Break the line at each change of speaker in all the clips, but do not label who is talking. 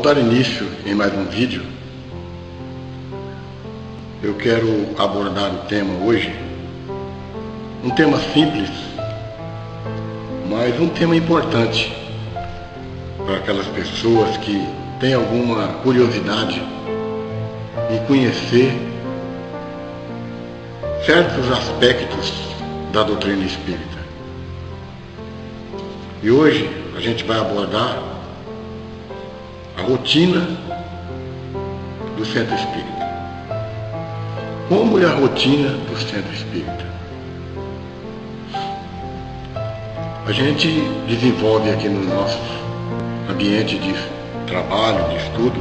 Ao dar início em mais um vídeo, eu quero abordar o tema hoje, um tema simples, mas um tema importante para aquelas pessoas que têm alguma curiosidade em conhecer certos aspectos da doutrina espírita. E hoje a gente vai abordar a rotina do centro espírita. Como é a rotina do centro espírita? A gente desenvolve aqui no nosso ambiente de trabalho, de estudo,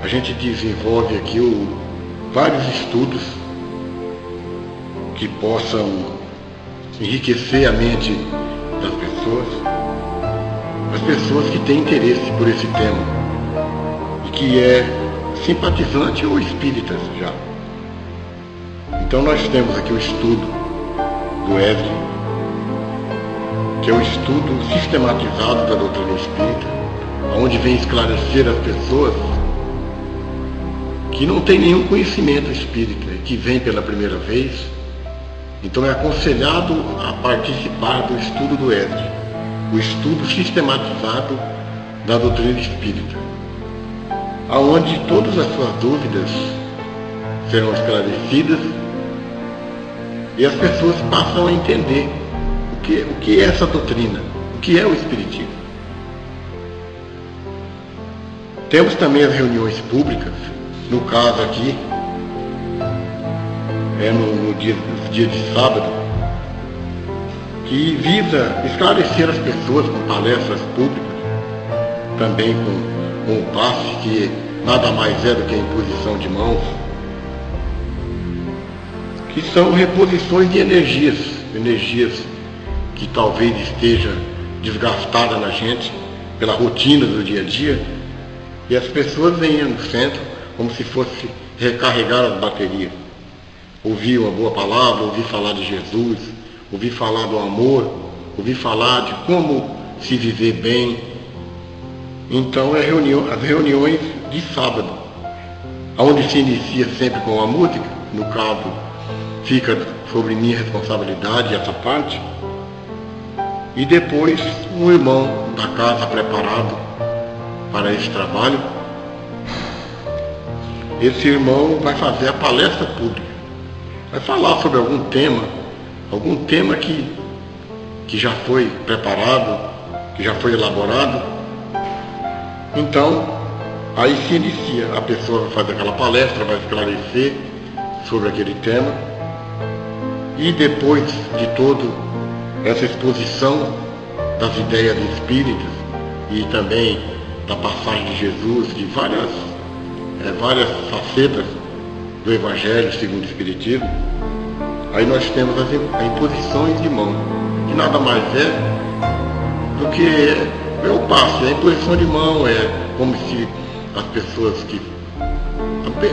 a gente desenvolve aqui vários estudos que possam enriquecer a mente das pessoas, as pessoas que têm interesse por esse tema e que é simpatizante ou espíritas já. Então nós temos aqui o estudo do ESG, que é o estudo sistematizado da doutrina espírita, onde vem esclarecer as pessoas que não têm nenhum conhecimento espírita e que vêm pela primeira vez. Então é aconselhado a participar do estudo do ESG, o estudo sistematizado da doutrina espírita, aonde todas as suas dúvidas serão esclarecidas e as pessoas passam a entender o que é essa doutrina, o que é o espiritismo. Temos também as reuniões públicas, no caso aqui, no dia de sábado, que visa esclarecer as pessoas com palestras públicas, também com o passe, que nada mais é do que a imposição de mãos, que são reposições de energias que talvez esteja desgastada na gente pela rotina do dia a dia, e as pessoas vêm no centro como se fosse recarregar as baterias. Ouvir uma boa palavra, ouvir falar de Jesus, ouvir falar do amor, ouvir falar de como se viver bem. Então as reuniões de sábado, onde se inicia sempre com a música, no caso fica sobre minha responsabilidade essa parte, e depois um irmão da casa preparado para esse trabalho, esse irmão vai fazer a palestra pública, vai falar sobre algum tema que já foi preparado, que já foi elaborado. Então, aí se inicia, a pessoa vai fazer aquela palestra, vai esclarecer sobre aquele tema, e depois de toda essa exposição das ideias espíritas e também da passagem de Jesus, de várias facetas do Evangelho segundo o Espiritismo, aí nós temos as imposições de mão, que nada mais é do que o passe. A imposição de mão é como se as pessoas que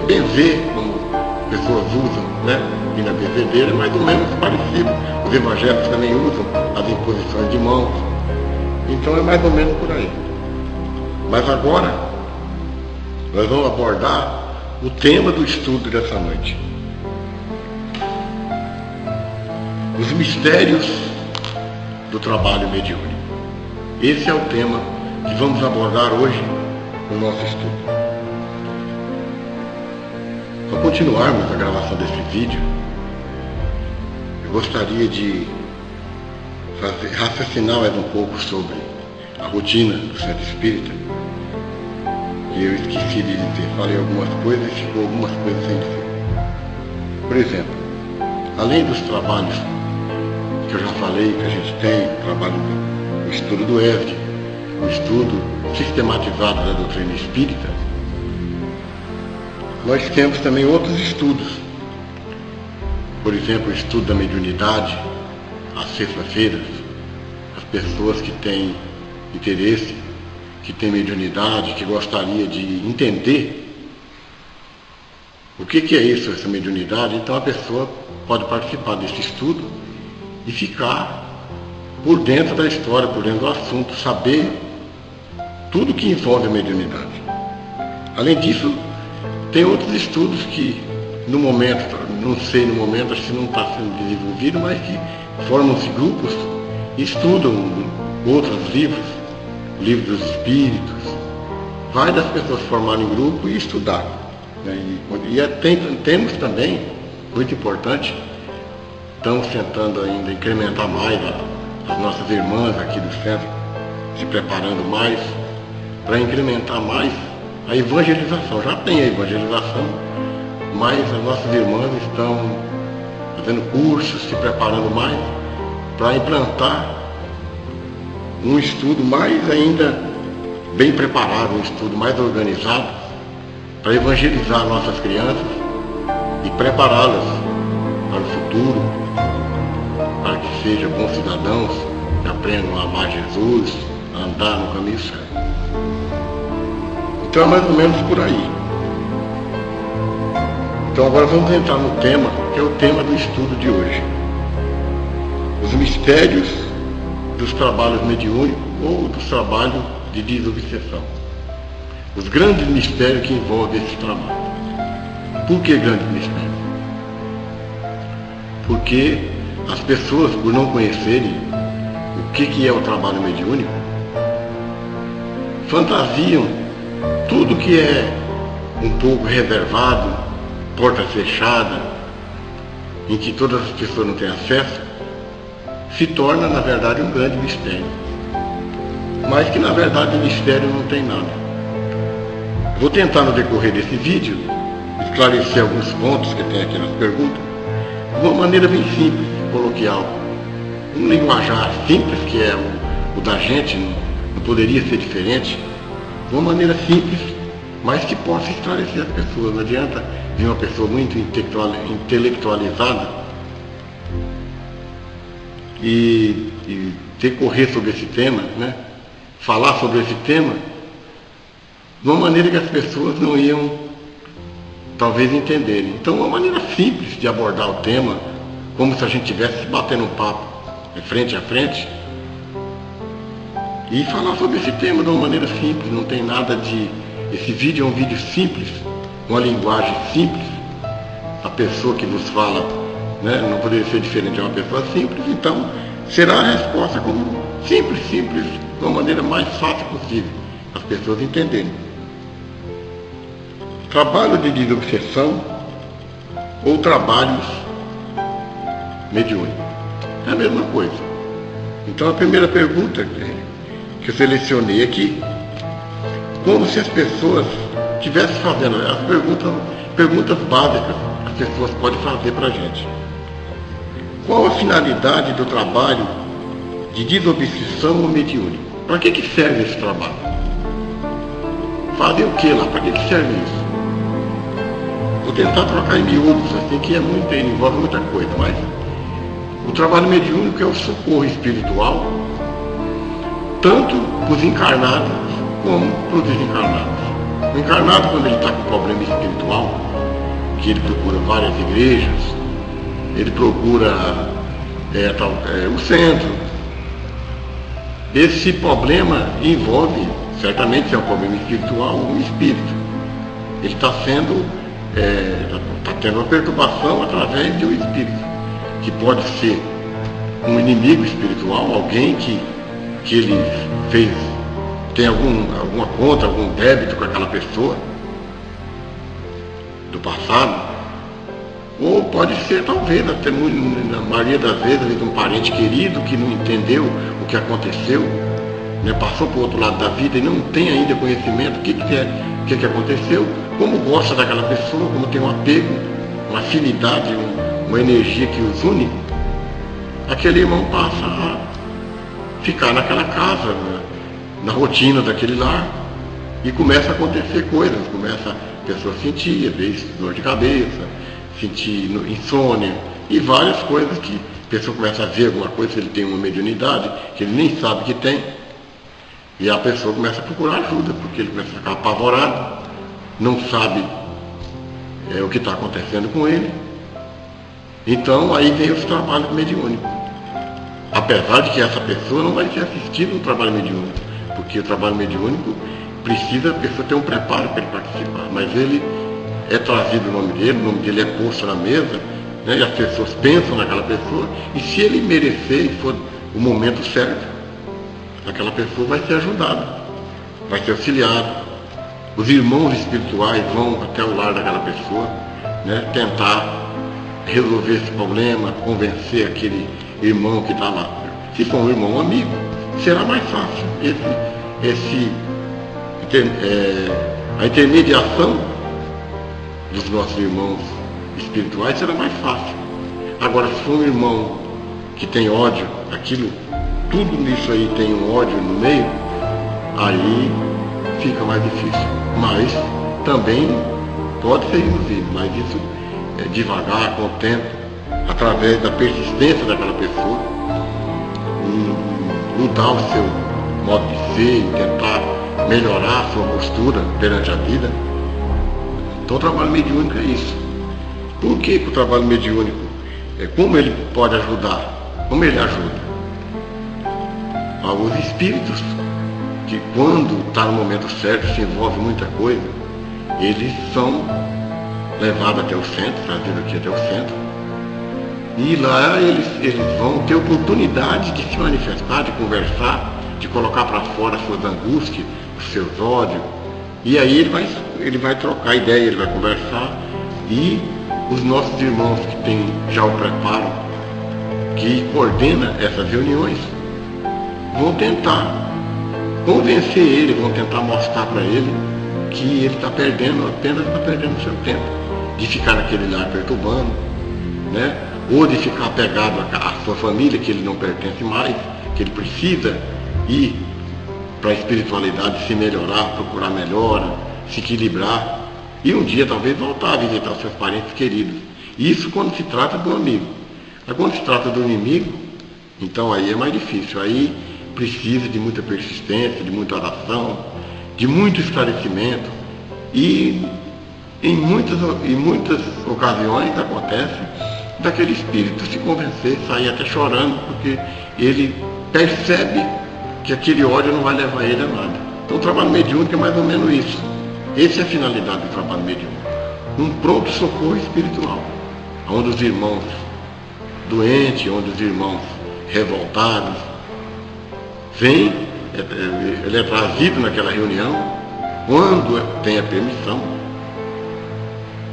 benzer, como as pessoas usam, né? E na benzedeira é mais ou menos parecido. Os evangélicos também usam as imposições de mãos. Então é mais ou menos por aí. Mas agora nós vamos abordar o tema do estudo dessa noite: os mistérios do trabalho mediúnico. Esse é o tema que vamos abordar hoje no nosso estudo. Para continuarmos a gravação desse vídeo, eu gostaria de raciocinar mais um pouco sobre a rotina do centro espírita, que eu esqueci de dizer. Falei algumas coisas e ficou algumas coisas sem dizer. Por exemplo, além dos trabalhos que eu já falei que a gente tem, o estudo do ESG, o estudo sistematizado da doutrina espírita, nós temos também outros estudos. Por exemplo, o estudo da mediunidade, às sextas-feiras, as pessoas que têm interesse, que têm mediunidade, que gostaria de entender o que é isso, essa mediunidade, então a pessoa pode participar desse estudo e ficar por dentro da história, por dentro do assunto, saber tudo que envolve a mediunidade. Além disso, tem outros estudos que, no momento, não sei no momento, acho que não está sendo desenvolvido, mas que formam-se grupos e estudam outros livros, livros dos espíritos. Vai das pessoas formarem em grupo e estudar. Né? Temos também, muito importante, estamos tentando ainda incrementar mais as nossas irmãs aqui do centro, se preparando mais para incrementar mais a evangelização. Já tem a evangelização, mas as nossas irmãs estão fazendo cursos, se preparando mais para implantar um estudo mais ainda bem preparado, um estudo mais organizado para evangelizar nossas crianças e prepará-las para o futuro, para que sejam bons cidadãos, que aprendam a amar Jesus, a andar no caminho certo. Então é mais ou menos por aí. Então agora vamos entrar no tema, que é o tema do estudo de hoje. Os mistérios dos trabalhos mediúnicos ou dos trabalhos de desobsessão. Os grandes mistérios que envolvem esse trabalho. Por que grandes mistérios? Porque as pessoas, por não conhecerem o que é o trabalho mediúnico, fantasiam tudo que é um pouco reservado, porta fechada, em que todas as pessoas não têm acesso, se torna, na verdade, um grande mistério. Mas que, na verdade, o mistério não tem nada. Vou tentar, no decorrer desse vídeo, esclarecer alguns pontos que tem aqui nas perguntas, de uma maneira bem simples, coloquial. Um linguajar simples, que é o da gente, não poderia ser diferente, de uma maneira simples, mas que possa esclarecer as pessoas. Não adianta vir uma pessoa muito intelectualizada e decorrer sobre esse tema, né? Falar sobre esse tema de uma maneira que as pessoas não iam talvez entenderem. Então, uma maneira simples de abordar o tema, como se a gente estivesse batendo um papo de frente a frente, e falar sobre esse tema de uma maneira simples. Não tem nada de... Esse vídeo é um vídeo simples, uma linguagem simples. A pessoa que vos fala, né, não poderia ser diferente, é uma pessoa simples, então será a resposta como simples, de uma maneira mais fácil possível, as pessoas entenderem. Trabalho de desobsessão ou trabalhos mediúnicos. É a mesma coisa. Então a primeira pergunta que eu selecionei aqui, como se as pessoas estivessem fazendo as perguntas básicas que as pessoas podem fazer para a gente. Qual a finalidade do trabalho de desobsessão ou mediúnico? Para que serve esse trabalho? Fazer o que lá? Para que serve isso? Vou tentar trocar em miúdos, assim, que envolve muita coisa, mas o trabalho mediúnico é o socorro espiritual, tanto para os encarnados como para os desencarnados. O encarnado, quando ele está com problema espiritual, que ele procura várias igrejas, ele procura o centro. Esse problema envolve, certamente, se é um problema espiritual, um espírito. Ele está tendo uma perturbação através de um espírito, que pode ser um inimigo espiritual, alguém que ele tem alguma conta, algum débito com aquela pessoa do passado, ou pode ser, talvez, até na maioria das vezes, um parente querido que não entendeu o que aconteceu, né, passou para o outro lado da vida e não tem ainda conhecimento do que aconteceu, como gosta daquela pessoa, como tem um apego, uma afinidade, uma energia que os une, aquele irmão passa a ficar naquela casa, né, na rotina daquele lar, e começa a acontecer coisas, começa a pessoa sentir, às vezes, dor de cabeça, sentir insônia, e várias coisas que a pessoa começa a ver alguma coisa, se ele tem uma mediunidade, que ele nem sabe que tem, e a pessoa começa a procurar ajuda, porque ele começa a ficar apavorado, não sabe o que está acontecendo com ele. Então aí vem os trabalhos mediúnicos. Apesar de que essa pessoa não vai ser assistida no trabalho mediúnico, porque o trabalho mediúnico precisa a pessoa ter um preparo para ele participar, mas ele é trazido o nome dele é posto na mesa, né, e as pessoas pensam naquela pessoa, e se ele merecer e for o momento certo, aquela pessoa vai ser ajudada, vai ser auxiliada. Os irmãos espirituais vão até o lar daquela pessoa, né, tentar resolver esse problema, convencer aquele irmão que está lá. Se for um irmão amigo, será mais fácil. A intermediação dos nossos irmãos espirituais será mais fácil. Agora, se for um irmão que tem ódio, tudo nisso aí tem um ódio no meio, aí fica mais difícil. Mas também pode ser resolvido, mas isso é devagar, com o tempo, através da persistência daquela pessoa, em mudar o seu modo de ser, em tentar melhorar a sua postura perante a vida. Então o trabalho mediúnico é isso. Por que o trabalho mediúnico, como ele pode ajudar? Como ele ajuda? Os espíritos, que quando está no momento certo, se envolve muita coisa, eles são levados até o centro, trazidos aqui até o centro, e lá eles vão ter oportunidade de se manifestar, de conversar, de colocar para fora as suas angústias, os seus ódios, e aí ele vai trocar ideia, ele vai conversar, e os nossos irmãos que têm já o preparo, que coordena essas reuniões, vão tentar convencer ele, vão tentar mostrar para ele que ele está perdendo, apenas está perdendo o seu tempo, de ficar naquele lar perturbando, né? Ou de ficar apegado à sua família, que ele não pertence mais, que ele precisa ir para a espiritualidade, se melhorar, procurar melhora, se equilibrar, e um dia talvez voltar a visitar os seus parentes queridos. Isso quando se trata do amigo. Mas quando se trata do inimigo, então aí é mais difícil, aí precisa de muita persistência, de muita oração, de muito esclarecimento, e em muitas ocasiões acontece daquele espírito se convencer, sair até chorando, porque ele percebe que aquele ódio não vai levar ele a nada. Então o trabalho mediúnico é mais ou menos isso. Essa é a finalidade do trabalho mediúnico. Um pronto-socorro espiritual, onde os irmãos doentes, onde os irmãos revoltados vêm, ele é trazido naquela reunião, quando tem a permissão,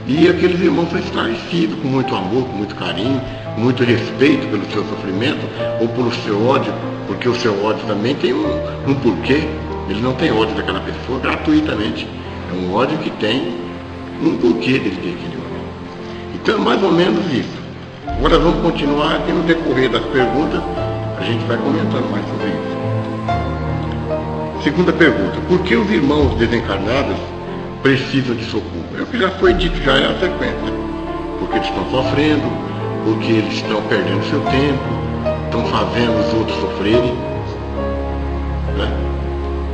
e aqueles irmãos são esclarecidos com muito amor, com muito carinho, com muito respeito pelo seu sofrimento ou pelo seu ódio, porque o seu ódio também tem um porquê. Ele não tem ódio daquela pessoa gratuitamente, é um ódio que tem um porquê dele ter aquele ódio. Então é mais ou menos isso. Agora vamos continuar aqui no decorrer das perguntas, a gente vai comentando mais sobre isso. Segunda pergunta: por que os irmãos desencarnados precisam de socorro? É o que já foi dito, já é a sequência. Porque eles estão sofrendo, porque eles estão perdendo seu tempo, estão fazendo os outros sofrerem, né?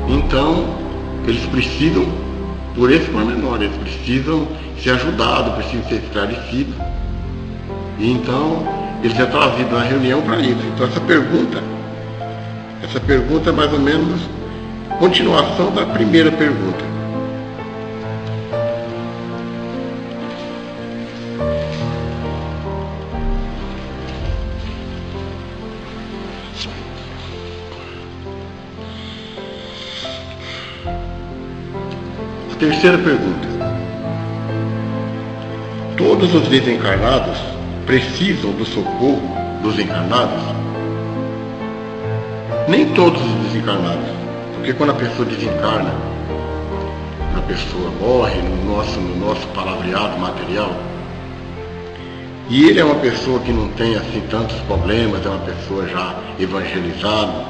Então, eles precisam, por esse pormenor, eles precisam ser ajudados, precisam ser esclarecidos. E então, eles é trazido na reunião para isso. Então, essa pergunta é mais ou menos continuação da primeira pergunta. Terceira pergunta: todos os desencarnados precisam do socorro dos encarnados? Nem todos os desencarnados, porque quando a pessoa desencarna, a pessoa morre no nosso palavreado material, e ele é uma pessoa que não tem assim tantos problemas, é uma pessoa já evangelizada,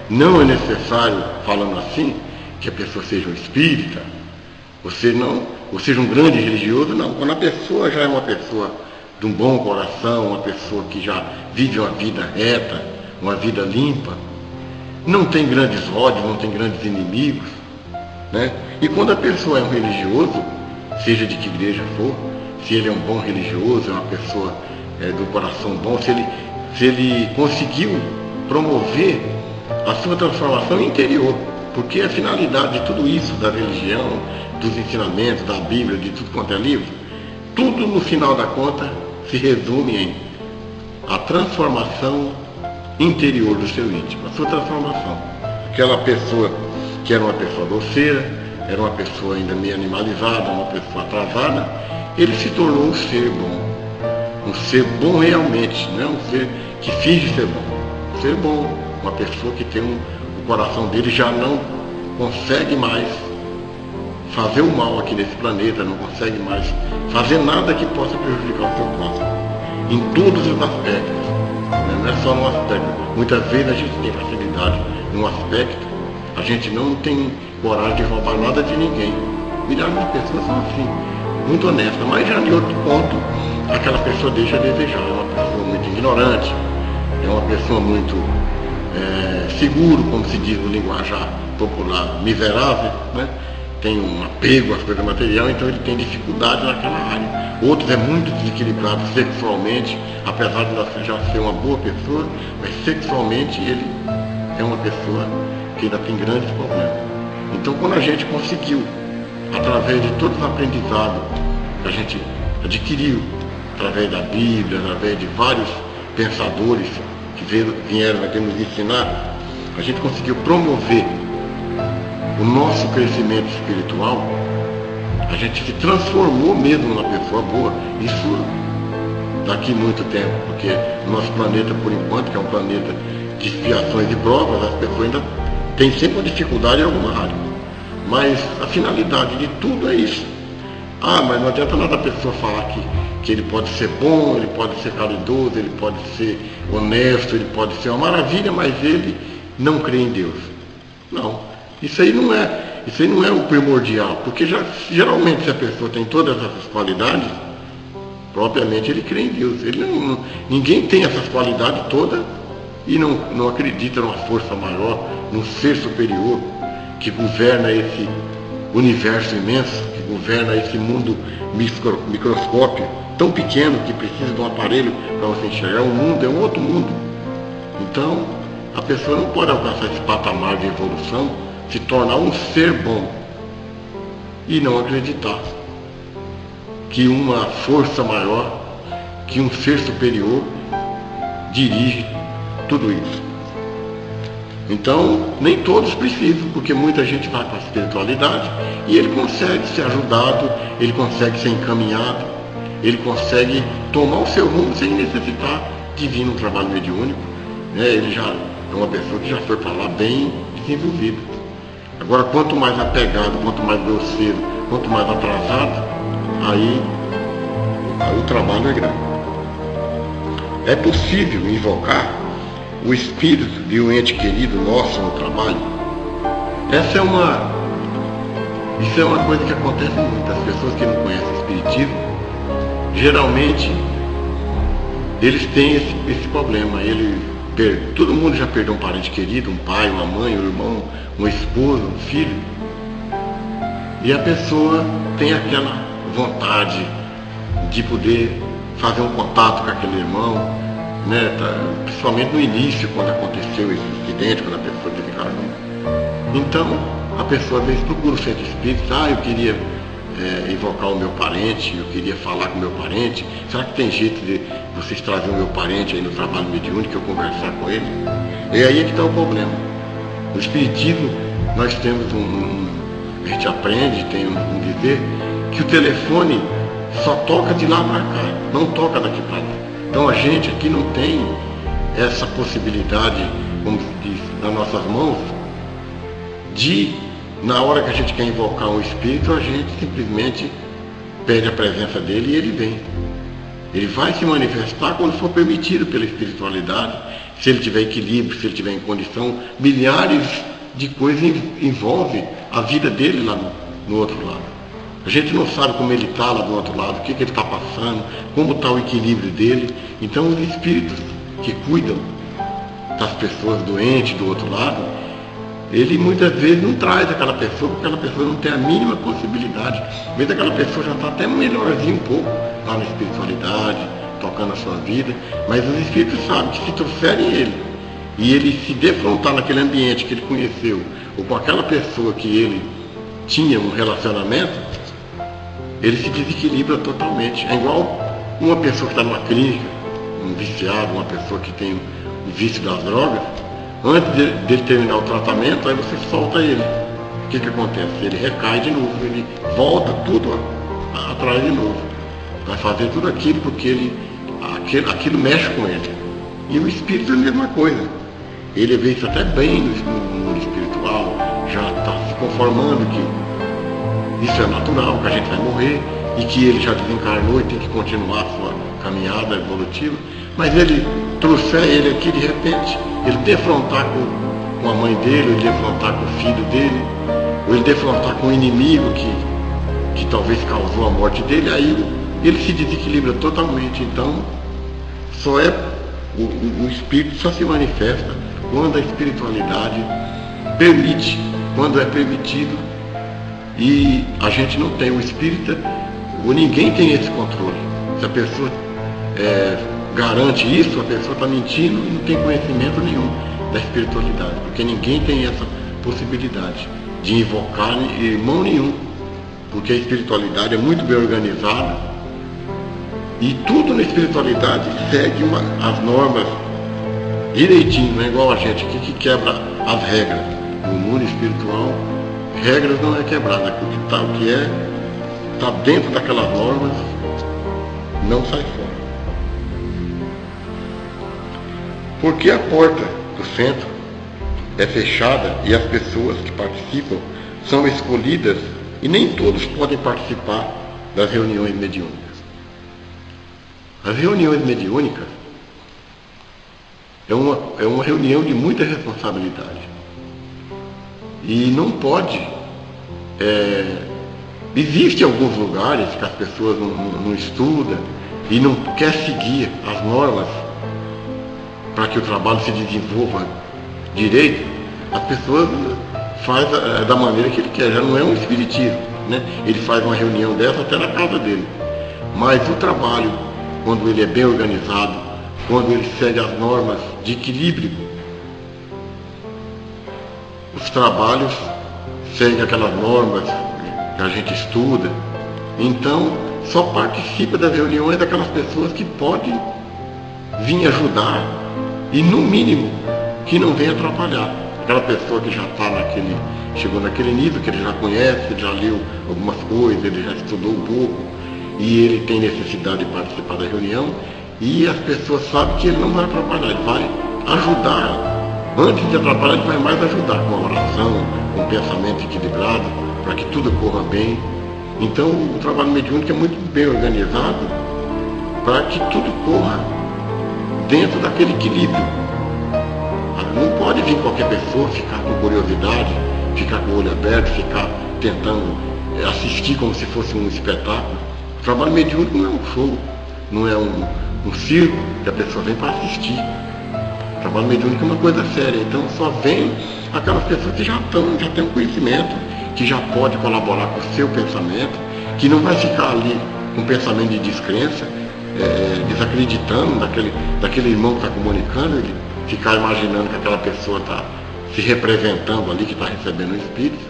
não é necessário, falando assim, que a pessoa seja um espírita, ou seja um grande religioso, não. Quando a pessoa já é uma pessoa de um bom coração, uma pessoa que já vive uma vida reta, uma vida limpa, não tem grandes ódios, não tem grandes inimigos, né? E quando a pessoa é um religioso, seja de que igreja for, se ele é um bom religioso, é uma pessoa do coração bom, se ele conseguiu promover a sua transformação interior, Porque a finalidade de tudo isso, da religião, dos ensinamentos, da Bíblia, de tudo quanto é livro, tudo no final da conta se resume em a transformação interior do seu íntimo, a sua transformação. Aquela pessoa que era uma pessoa doceira, era uma pessoa ainda meio animalizada, uma pessoa atrasada, ele se tornou um ser bom. Um ser bom realmente, não é um ser que finge ser bom. Um ser bom, uma pessoa que tem o coração dele já não consegue mais fazer o mal aqui nesse planeta, não consegue mais fazer nada que possa prejudicar o seu próximo. Em todos os aspectos, né? Não é só no aspecto. Muitas vezes a gente tem facilidade num aspecto, a gente não tem coragem de roubar nada de ninguém. Milhares de pessoas são assim, muito honestas, mas já de outro ponto, aquela pessoa deixa a desejar. É uma pessoa muito ignorante, é uma pessoa muito seguro, como se diz no linguajar popular, miserável, né? Tem um apego às coisas materiais, então ele tem dificuldade naquela área. Outros é muito desequilibrado sexualmente, apesar de já ser uma boa pessoa, mas sexualmente ele é uma pessoa que ainda tem grandes problemas. Então quando a gente conseguiu, através de todos os aprendizados que a gente adquiriu, através da Bíblia, através de vários pensadores que vieram aqui nos ensinar, a gente conseguiu promover o nosso crescimento espiritual. A gente se transformou mesmo numa pessoa boa. Isso daqui muito tempo, porque o nosso planeta, por enquanto, que é um planeta de expiações e provas, as pessoas ainda têm sempre uma dificuldade em alguma área. Mas a finalidade de tudo é isso. Mas não adianta nada a pessoa falar que ele pode ser bom, ele pode ser caridoso, ele pode ser honesto, ele pode ser uma maravilha, mas ele não crê em Deus. Não. Isso aí não é o primordial, porque geralmente se a pessoa tem todas essas qualidades, propriamente ele crê em Deus. Ninguém tem essas qualidades todas e não acredita numa força maior, num ser superior que governa esse universo imenso, que governa esse mundo microscópio tão pequeno que precisa de um aparelho para você enxergar. O mundo é um outro mundo. Então, a pessoa não pode alcançar esse patamar de evolução, se tornar um ser bom e não acreditar que uma força maior, que um ser superior dirige tudo isso. Então, nem todos precisam, porque muita gente vai para a espiritualidade e ele consegue ser ajudado, ele consegue ser encaminhado, ele consegue tomar o seu rumo sem necessitar de vir num trabalho mediúnico, né? Ele já é uma pessoa que já foi para lá bem desenvolvida. Agora, quanto mais apegado, quanto mais grosseiro, quanto mais atrasado, aí o trabalho é grande. É possível invocar o espírito de um ente querido nosso no trabalho? Isso é uma coisa que acontece muito. As pessoas que não conhecem o espiritismo, geralmente, eles têm esse problema. Todo mundo já perdeu um parente querido, um pai, uma mãe, um irmão, uma esposa, um filho. E a pessoa tem aquela vontade de poder fazer um contato com aquele irmão, né? Principalmente no início, quando aconteceu esse acidente, quando a pessoa desencarnou. Então, a pessoa às vezes procura o centro espírita. Eu queria invocar o meu parente, eu queria falar com o meu parente. Será que tem jeito de vocês trazerem o meu parente aí no trabalho mediúnico, eu conversar com ele? E aí é que está o problema. No espiritismo, nós temos a gente aprende, tem um dizer, que o telefone só toca de lá para cá, não toca daqui para lá. Então a gente aqui não tem essa possibilidade, como se diz, nas nossas mãos, de, na hora que a gente quer invocar um espírito, a gente simplesmente pede a presença dele e ele vem. Ele vai se manifestar quando for permitido pela espiritualidade, se ele tiver equilíbrio, se ele tiver em condição. Milhares de coisas envolvem a vida dele lá no outro lado. A gente não sabe como ele está lá do outro lado, o que ele está passando, como está o equilíbrio dele. Então os espíritos que cuidam das pessoas doentes do outro lado, ele muitas vezes não traz aquela pessoa, porque aquela pessoa não tem a mínima possibilidade. Às vezes aquela pessoa já está até melhorzinho um pouco lá na espiritualidade, tocando a sua vida, mas os espíritos sabem que se trouxerem ele, e ele se defrontar naquele ambiente que ele conheceu, ou com aquela pessoa que ele tinha um relacionamento, ele se desequilibra totalmente. É igual uma pessoa que está numa clínica, um viciado, uma pessoa que tem o vício das drogas. Antes dele terminar o tratamento, aí você solta ele. O que acontece? Ele recai de novo, ele volta tudo atrás de novo. Vai fazer tudo aquilo porque aquilo mexe com ele. E o espírito é a mesma coisa. Ele vê isso até bem no mundo espiritual, já está se conformando que isso é natural, que a gente vai morrer e que ele já desencarnou e tem que continuar a sua caminhada evolutiva. Mas ele trouxer ele aqui de repente, ele defrontar com a mãe dele, ele defrontar com o filho dele, ou ele defrontar com o inimigo que talvez causou a morte dele, aí ele se desequilibra totalmente. Então, o espírito só se manifesta quando a espiritualidade permite, quando é permitido. E a gente não tem, o espírita, ou ninguém tem esse controle. Se a pessoa garante isso, a pessoa está mentindo e não tem conhecimento nenhum da espiritualidade, porque ninguém tem essa possibilidade de invocar irmão nenhum, porque a espiritualidade é muito bem organizada e tudo na espiritualidade segue as normas direitinho, não é igual a gente que quebra as regras. No mundo espiritual, regras não é quebrada, porque o que está dentro daquelas normas não sai fora. Porque a porta do centro é fechada e as pessoas que participam são escolhidas e nem todos podem participar das reuniões mediúnicas. As reuniões mediúnicas é uma reunião de muita responsabilidade. E não pode. Existem alguns lugares que as pessoas não estudam e não quer seguir as normas para que o trabalho se desenvolva direito. As pessoas fazem da maneira que ele quer, já não é um espiritismo, né? Ele faz uma reunião dessa até na casa dele. Mas o trabalho, quando ele é bem organizado, quando ele segue as normas de equilíbrio, os trabalhos seguem aquelas normas que a gente estuda. Então, só participa das reuniões daquelas pessoas que podem vir ajudar e, no mínimo, que não venha atrapalhar. Aquela pessoa que já chegou naquele nível, que ele já conhece, ele já leu algumas coisas, ele já estudou um pouco e ele tem necessidade de participar da reunião, e as pessoas sabem que ele não vai atrapalhar, ele vai ajudar. Antes de atrapalhar, ele vai mais ajudar com a oração, com o pensamento equilibrado, para que tudo corra bem. Então, o trabalho mediúnico é muito bem organizado para que tudo corra dentro daquele equilíbrio. Não pode vir qualquer pessoa ficar com curiosidade, ficar com o olho aberto, ficar tentando assistir como se fosse um espetáculo. O trabalho mediúnico não é um show, não é um circo que a pessoa vem para assistir. O trabalho mediúnico é uma coisa séria, então só vem aquelas pessoas que já têm um conhecimento, que já pode colaborar com o seu pensamento, que não vai ficar ali com um pensamento de descrença, desacreditando daquele irmão que está comunicando, ele ficar imaginando que aquela pessoa está se representando ali, que está recebendo o espírito.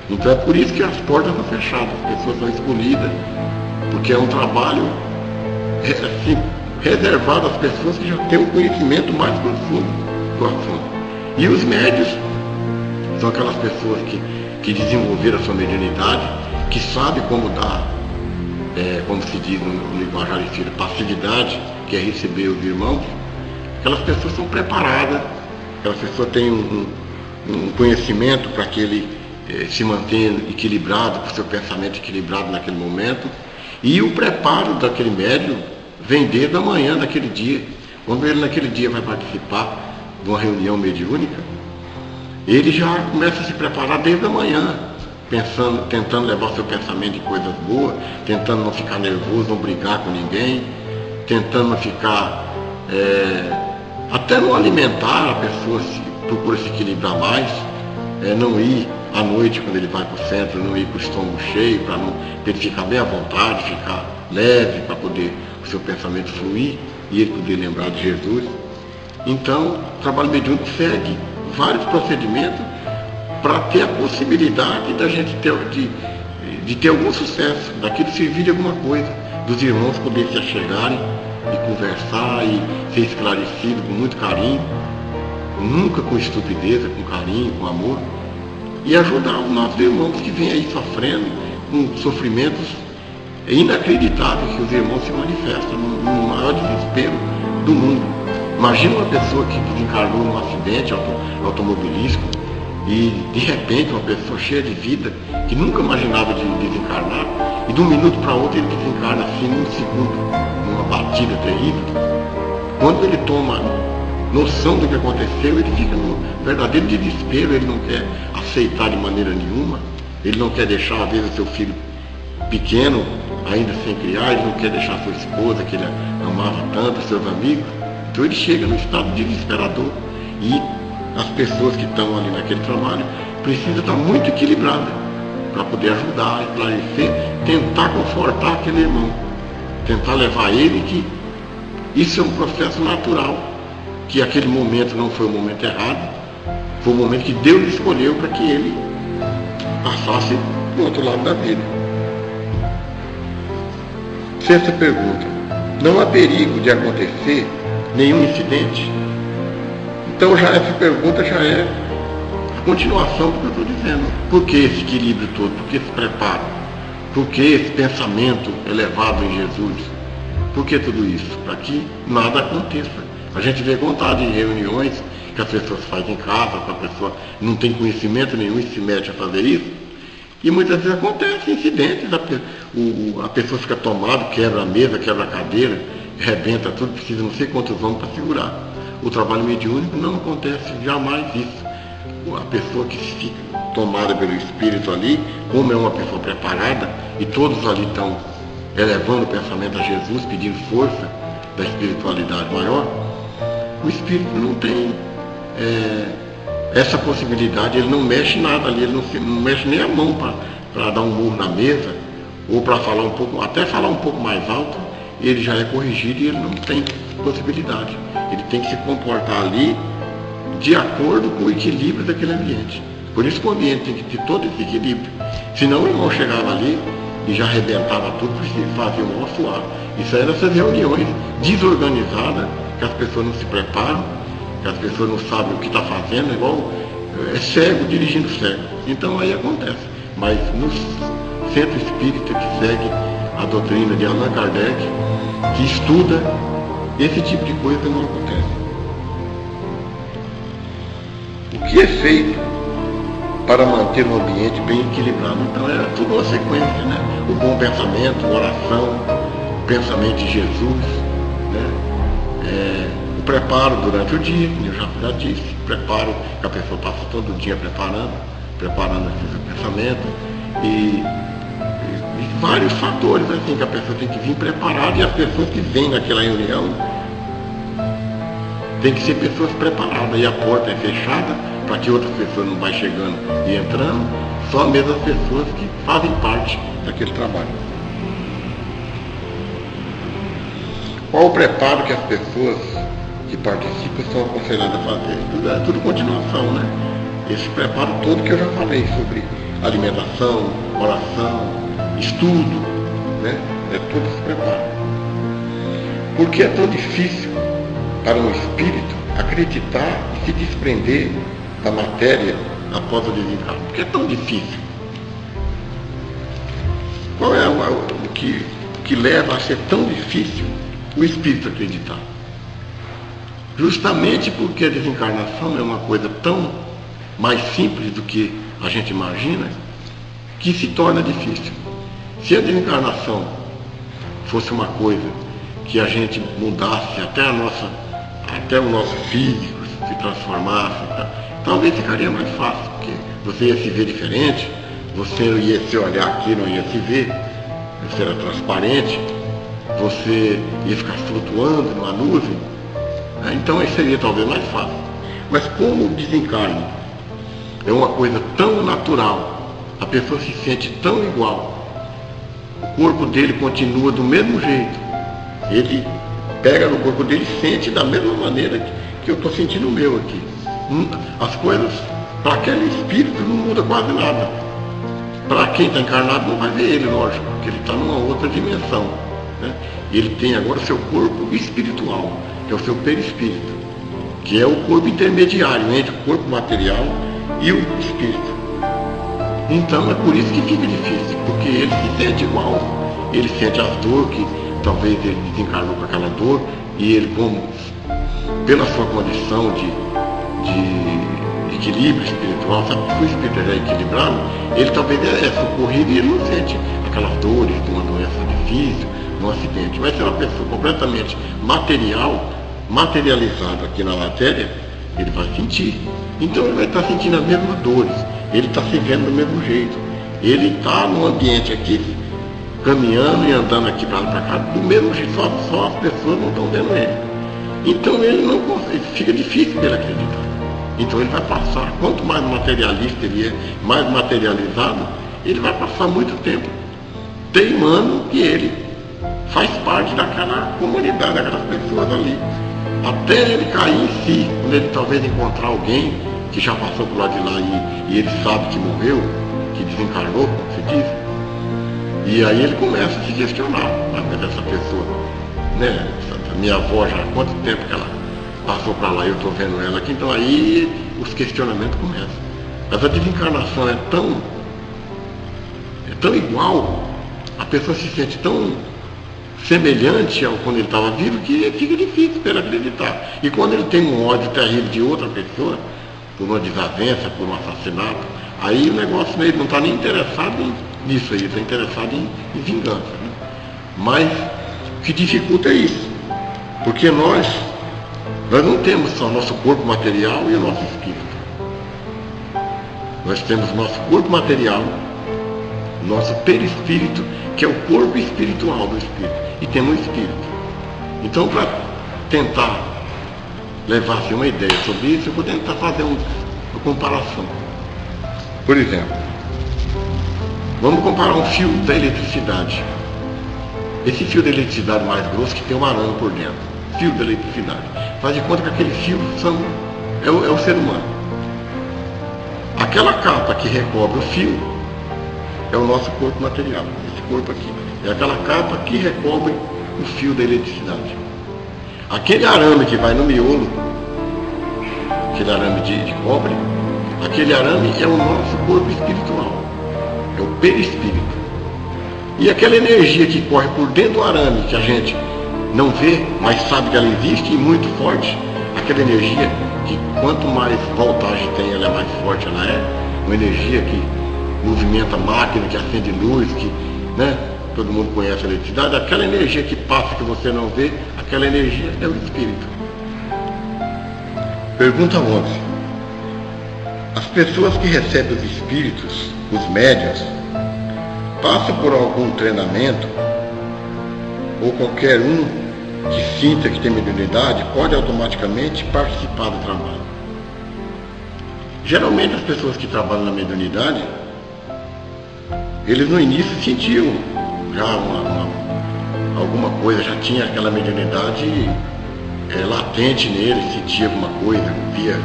Então é por isso que as portas são fechadas, as pessoas são escolhidas, porque é um trabalho assim, reservado às pessoas que já têm um conhecimento mais profundo do assunto. E os médios são aquelas pessoas que desenvolveram a sua mediunidade, que sabem como dar, como se diz no linguajar espírita, passividade, que é receber os irmãos. Aquelas pessoas são preparadas, aquelas pessoas têm um conhecimento para que ele se mantenha equilibrado, com o seu pensamento equilibrado naquele momento. E o preparo daquele médium vem desde a manhã daquele dia. Quando ele naquele dia vai participar de uma reunião mediúnica, ele já começa a se preparar desde a manhã, tentando levar seu pensamento de coisas boas, tentando não ficar nervoso, não brigar com ninguém, tentando não ficar, até não alimentar, a pessoa procura se equilibrar mais, não ir à noite quando ele vai para o centro, não ir com o estômago cheio, para ele ficar bem à vontade, ficar leve, para poder o seu pensamento fluir e ele poder lembrar de Jesus. Então, o trabalho mediúnico segue vários procedimentos para ter a possibilidade da gente de ter algum sucesso, daquilo servir de alguma coisa, dos irmãos poderem se achegarem e conversar e ser esclarecido com muito carinho, nunca com estupidez, com carinho, com amor, e ajudar os nossos irmãos que vêm aí sofrendo com sofrimentos inacreditáveis que os irmãos se manifestam no maior desespero do mundo. Imagina uma pessoa que desencarnou num acidente automobilístico e de repente uma pessoa cheia de vida, que nunca imaginava de desencarnar, e de um minuto para outro ele desencarna assim num segundo, numa batida terrível. Quando ele toma noção do que aconteceu, ele fica num verdadeiro desespero, ele não quer aceitar de maneira nenhuma, ele não quer deixar às vezes o seu filho pequeno, ainda sem criar, ele não quer deixar a sua esposa, que ele amava tanto, seus amigos. Então ele chega num estado desesperador, e as pessoas que estão ali naquele trabalho precisam estar muito equilibradas para poder ajudar, esclarecer, tentar confortar aquele irmão, tentar levar ele que isso é um processo natural, que aquele momento não foi o momento errado, foi o momento que Deus escolheu para que ele passasse para o outro lado da vida. Sexta pergunta: não há perigo de acontecer nenhum incidente? Então essa pergunta já é a continuação do que eu estou dizendo. Por que esse equilíbrio todo? Por que esse preparo? Por que esse pensamento elevado em Jesus? Por que tudo isso? Para que nada aconteça. A gente vê contado em reuniões que as pessoas fazem em casa, que a pessoa não tem conhecimento nenhum e se mete a fazer isso. E muitas vezes acontecem incidentes, a pessoa fica tomada, quebra a mesa, quebra a cadeira, rebenta tudo, precisa não sei quantos homens para segurar. O trabalho mediúnico não acontece jamais isso. A pessoa que fica tomada pelo espírito ali, como é uma pessoa preparada, e todos ali estão elevando o pensamento a Jesus, pedindo força da espiritualidade maior, o espírito não tem essa possibilidade, ele não mexe nada ali, ele não mexe nem a mão para dar um murro na mesa, ou para falar um pouco, até falar um pouco mais alto, ele já é corrigido e ele não tem possibilidade. Ele tem que se comportar ali de acordo com o equilíbrio daquele ambiente. Por isso que o ambiente tem que ter todo esse equilíbrio. Senão o irmão chegava ali e já arrebentava tudo, porque fazia um mal suave. Isso aí nessas reuniões desorganizadas, que as pessoas não se preparam, que as pessoas não sabem o que está fazendo, igual é cego dirigindo cego. Então aí acontece. Mas no centro espírita que segue a doutrina de Allan Kardec, que estuda, esse tipo de coisa não acontece. O que é feito para manter um ambiente bem equilibrado? Então é tudo uma sequência, né? O bom pensamento, a oração, o pensamento de Jesus, né? O preparo durante o dia, como eu já disse, preparo que a pessoa passa todo dia preparando esse pensamento, e vários fatores assim, que a pessoa tem que vir preparada, e as pessoas que vêm naquela reunião tem que ser pessoas preparadas, e a porta é fechada para que outras pessoas não vão chegando e entrando, só mesmo as pessoas que fazem parte daquele trabalho. Qual o preparo que as pessoas que participam são aconselhadas a fazer? É tudo continuação, né? Esse preparo todo que eu já falei sobre alimentação, oração, estudo, né? É todo esse preparo. Por que é tão difícil para um espírito acreditar e se desprender da matéria após o desencarne? Por que é tão difícil? Qual é o que leva a ser tão difícil o espírito acreditar? Justamente porque a desencarnação é uma coisa tão mais simples do que a gente imagina, que se torna difícil. Se a desencarnação fosse uma coisa que a gente mudasse até o nosso físico, se transformasse, talvez ficaria mais fácil, porque você ia se ver diferente, você ia se olhar aqui, não ia se ver, você era transparente, você ia ficar flutuando numa nuvem, né? Então isso seria talvez mais fácil. Mas como o desencarne é uma coisa tão natural, a pessoa se sente tão igual, o corpo dele continua do mesmo jeito, ele pega no corpo dele e sente da mesma maneira que eu estou sentindo o meu aqui. As coisas Para aquele espírito não muda quase nada. Para quem está encarnado não vai ver ele, lógico, porque ele está numa outra dimensão, né? Ele tem agora o seu corpo espiritual, que é o seu perispírito, que é o corpo intermediário entre o corpo material e o espírito. Então é por isso que fica difícil, porque ele se sente igual, ele sente as dores, que talvez ele desencarnou com aquela dor, e ele, como pela sua condição de equilíbrio espiritual, sabe que o espírito já é equilibrado, ele talvez é socorrido e ele não sente aquelas dores de uma doença difícil, de um acidente. Mas se é uma pessoa completamente materializada aqui na matéria, ele vai sentir. Então ele vai estar sentindo as mesmas dores, ele está se vendo do mesmo jeito, ele está num ambiente aqui, caminhando e andando aqui para lá para cá, do mesmo jeito, só as pessoas não estão vendo ele. Então ele não consegue, fica difícil para ele acreditar. Então ele vai passar, quanto mais materialista ele é, mais materializado, ele vai passar muito tempo teimando que ele faz parte daquela comunidade, daquelas pessoas ali. Até ele cair em si, quando ele talvez encontrar alguém que já passou por lá de lá e ele sabe que morreu, que desencarnou, como se diz. E aí ele começa a se questionar, mas essa pessoa, né, minha avó já há quanto tempo que ela passou para lá e eu estou vendo ela aqui, então aí os questionamentos começam. Mas a desencarnação é tão igual, a pessoa se sente tão semelhante ao quando ele estava vivo, que fica difícil para ele acreditar. E quando ele tem um ódio terrível de outra pessoa, por uma desavença, por um assassinato, aí o negócio ele não está nem interessado nisso aí, está interessado em vingança, né? Mas o que dificulta é isso, porque nós não temos só nosso corpo material e o nosso espírito. Nós temos nosso corpo material, nosso perispírito, que é o corpo espiritual do espírito, e temos o espírito. Então, para tentar levar assim, uma ideia sobre isso, eu vou tentar fazer uma comparação. Por exemplo, vamos comparar um fio da eletricidade. Esse fio da eletricidade mais grosso que tem um arame por dentro. Fio da eletricidade. Faz de conta que aquele fio é o ser humano. Aquela capa que recobre o fio é o nosso corpo material. Esse corpo aqui. É aquela capa que recobre o fio da eletricidade. Aquele arame que vai no miolo, aquele arame de cobre, aquele arame é o nosso corpo espiritual. É o perispírito. E aquela energia que corre por dentro do arame, que a gente não vê, mas sabe que ela existe e muito forte, aquela energia que quanto mais voltagem tem, ela é mais forte, ela é uma energia que movimenta a máquina, que acende luz, que, né, todo mundo conhece a eletricidade, aquela energia que passa que você não vê, aquela energia é o espírito. Pergunta 11. As pessoas que recebem os espíritos, os médiuns, passam por algum treinamento, ou qualquer um que sinta que tem mediunidade pode automaticamente participar do trabalho. Geralmente as pessoas que trabalham na mediunidade, eles no início sentiam já alguma coisa, já tinha aquela mediunidade latente nele, sentia alguma coisa, via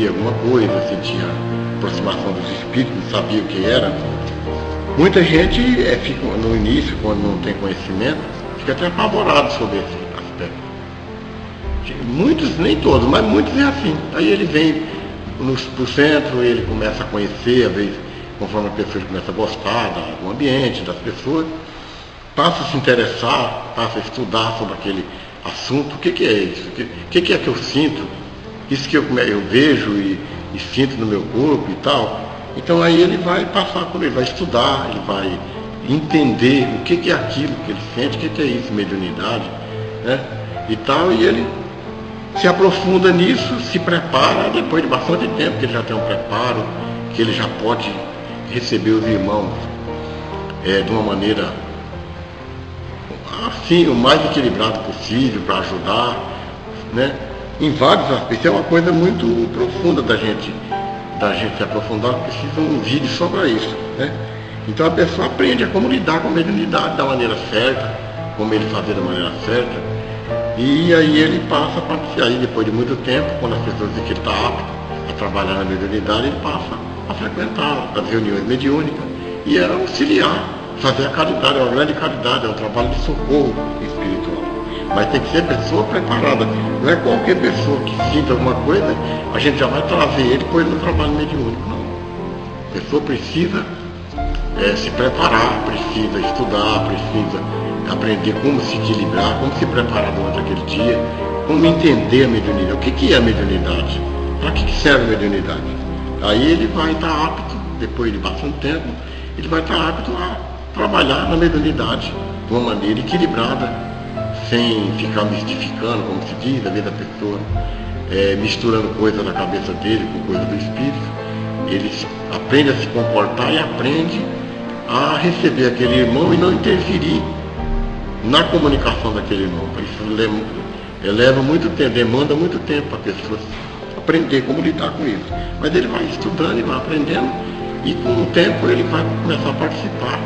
alguma coisa, sentia a aproximação dos espíritos, não sabia o que era. Muita gente fica no início, quando não tem conhecimento, fica até apavorado sobre esse aspecto. Muitos, nem todos, mas muitos é assim. Aí ele vem para o centro, ele começa a conhecer, às vezes, conforme a pessoa começa a gostar do ambiente, das pessoas, passa a se interessar, passa a estudar sobre aquele assunto. O que é isso? O que é que eu sinto? Isso que eu vejo e sinto no meu corpo e tal. Então aí ele vai passar por ele, vai estudar, ele vai entender o que é aquilo que ele sente, o que é isso, mediunidade, né? E tal, e ele se aprofunda nisso, se prepara, depois de bastante tempo que ele já tem um preparo, que ele já pode receber os irmãos de uma maneira assim, o mais equilibrado possível, para ajudar, né? Em vários aspectos. É uma coisa muito profunda da gente se aprofundar, precisa um vídeo só para isso, né? Então a pessoa aprende a como lidar com a mediunidade da maneira certa, como ele fazer da maneira certa, e aí ele passa a participar. Aí depois de muito tempo, quando as pessoas dizem que ele está apto, a trabalhar na mediunidade, ele passa a frequentar as reuniões mediúnicas e a auxiliar, fazer a caridade, é uma grande caridade, é um trabalho de socorro espiritual. Mas tem que ser pessoa preparada, não é qualquer pessoa que sinta alguma coisa, a gente já vai trazer ele e pôr ele no trabalho mediúnico, não. A pessoa precisa se preparar, precisa estudar, precisa aprender como se equilibrar, como se preparar durante aquele dia, como entender a mediunidade. O que é a mediunidade? Para que serve a mediunidade? Aí ele vai estar apto, depois de bastante tempo, ele vai estar apto a trabalhar na mediunidade de uma maneira equilibrada, sem ficar mistificando, como se diz, a vida da pessoa, misturando coisa na cabeça dele com coisa do espírito. Ele aprende a se comportar e aprende a receber aquele irmão e não interferir na comunicação daquele irmão. Isso leva muito tempo, demanda muito tempo para a pessoa aprender como lidar com isso. Mas ele vai estudando e vai aprendendo, e com o tempo ele vai começar a participar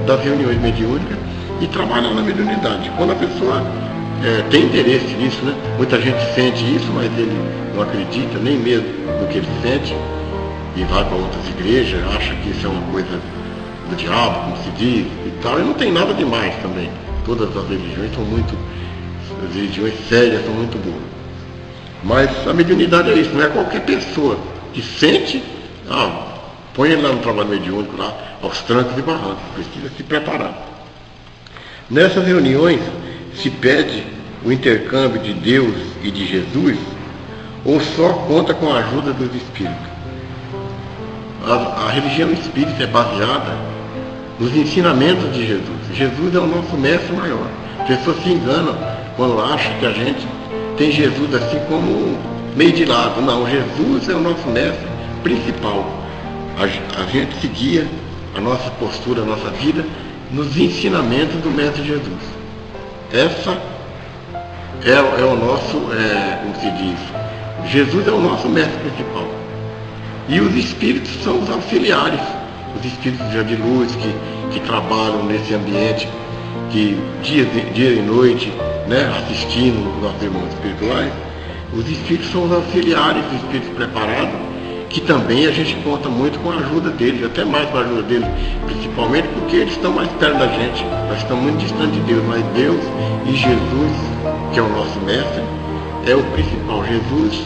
das reuniões mediúnicas e trabalhar na mediunidade. Quando a pessoa tem interesse nisso, né? Muita gente sente isso, mas ele não acredita nem mesmo no que ele sente e vai para outras igrejas, acha que isso é uma coisa do diabo, como se diz, e tal, e não tem nada demais também. Todas as religiões são muito, as religiões sérias são muito boas. Mas a mediunidade é isso, não é qualquer pessoa que sente, põe ele lá no trabalho mediúnico, lá, aos trancos e barrancos, precisa se preparar. Nessas reuniões se pede o intercâmbio de Deus e de Jesus, ou só conta com a ajuda dos espíritos? A religião espírita é baseada nos ensinamentos de Jesus. Jesus é o nosso mestre maior. As pessoas se enganam quando acham que a gente tem Jesus assim como meio de lado. Não, Jesus é o nosso mestre principal. A gente seguia a nossa postura, a nossa vida nos ensinamentos do mestre Jesus. Essa é o nosso, como se diz, Jesus é o nosso mestre principal. E os espíritos são os auxiliares, os espíritos já de luz que trabalham nesse ambiente, que dia e noite, né, assistindo os nossos irmãos espirituais. Os espíritos são os auxiliares, os espíritos preparados, que também a gente conta muito com a ajuda deles, até mais com a ajuda deles, principalmente porque eles estão mais perto da gente, nós estamos muito distantes de Deus, mas Deus e Jesus, que é o nosso mestre, é o principal. Jesus,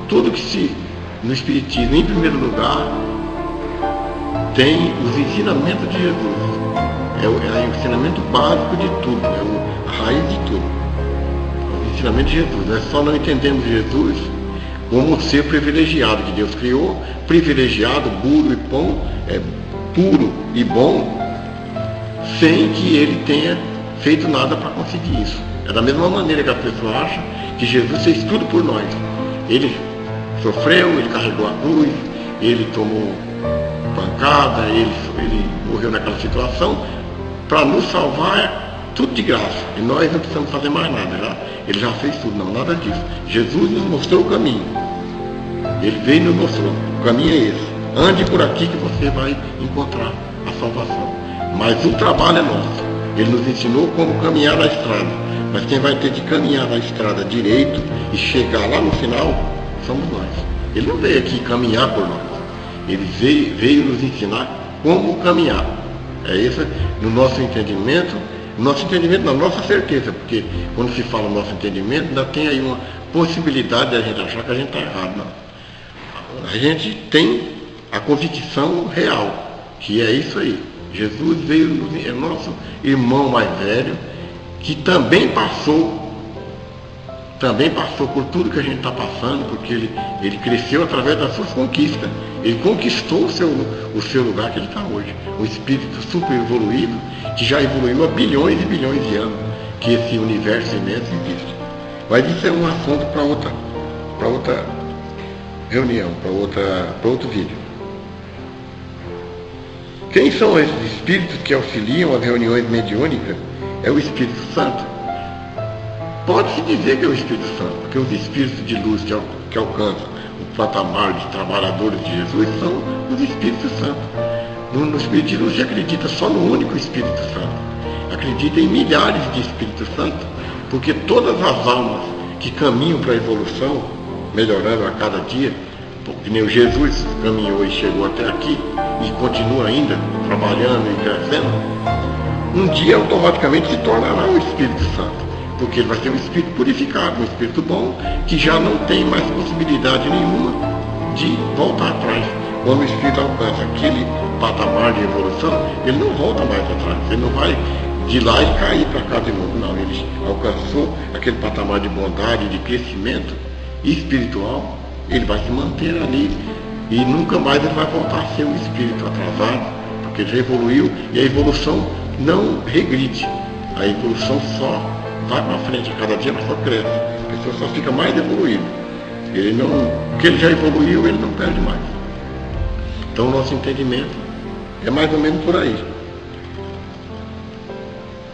tudo que no Espiritismo, em primeiro lugar, tem os ensinamentos de Jesus. É o ensinamento básico de tudo, a raiz de tudo. O ensinamento de Jesus. Nós só não entendemos Jesus como um ser privilegiado que Deus criou, privilegiado, puro e bom, sem que ele tenha feito nada para conseguir isso. É da mesma maneira que a pessoa acha que Jesus fez tudo por nós. Ele sofreu, ele carregou a cruz, ele tomou pancada, ele morreu naquela situação para nos salvar, tudo de graça. E nós não precisamos fazer mais nada, ele já fez tudo, não, nada disso. Jesus nos mostrou o caminho. Ele veio e nos mostrou, o caminho é esse. Ande por aqui que você vai encontrar a salvação. Mas o trabalho é nosso. Ele nos ensinou como caminhar na estrada. Mas quem vai ter que caminhar na estrada direito e chegar lá no final somos nós. Ele não veio aqui caminhar por nós. Ele veio nos ensinar como caminhar. É isso no nosso entendimento. Nosso entendimento, na nossa certeza, porque quando se fala nosso entendimento, ainda tem aí uma possibilidade de a gente achar que a gente está errado. Não. A gente tem a convicção real, que é isso aí. Jesus veio, é nosso irmão mais velho, que também passou por tudo que a gente está passando, porque ele cresceu através das suas conquistas. Ele conquistou o seu lugar que ele está hoje. Um espírito super evoluído, que já evoluiu há bilhões e bilhões de anos, que esse universo imenso existe. Mas isso é um assunto para outra reunião, para outro vídeo. Quem são esses espíritos que auxiliam as reuniões mediúnicas? É o Espírito Santo. Pode-se dizer que é o Espírito Santo, porque os espíritos de luz que alcançam o patamar de trabalhadores de Jesus são os Espíritos Santos. No Espiritismo se acredita só no único Espírito Santo. Acredita em milhares de Espíritos Santos, porque todas as almas que caminham para a evolução, melhorando a cada dia, porque nem o Jesus caminhou e chegou até aqui e continua ainda trabalhando e crescendo, um dia automaticamente se tornará o Espírito Santo, porque ele vai ser um Espírito purificado, um Espírito bom, que já não tem mais possibilidade nenhuma de voltar atrás. Quando o Espírito alcança aquele patamar de evolução, ele não volta mais atrás, ele não vai de lá e cair para cá de novo, não. Ele alcançou aquele patamar de bondade, de crescimento espiritual, ele vai se manter ali e nunca mais ele vai voltar a ser um espírito atrasado, porque ele já evoluiu e a evolução não regride, a evolução só vai para frente, a cada dia mais só cresce, a pessoa só fica mais evoluída. Ele não, porque ele já evoluiu, ele não perde mais. Então o nosso entendimento é mais ou menos por aí.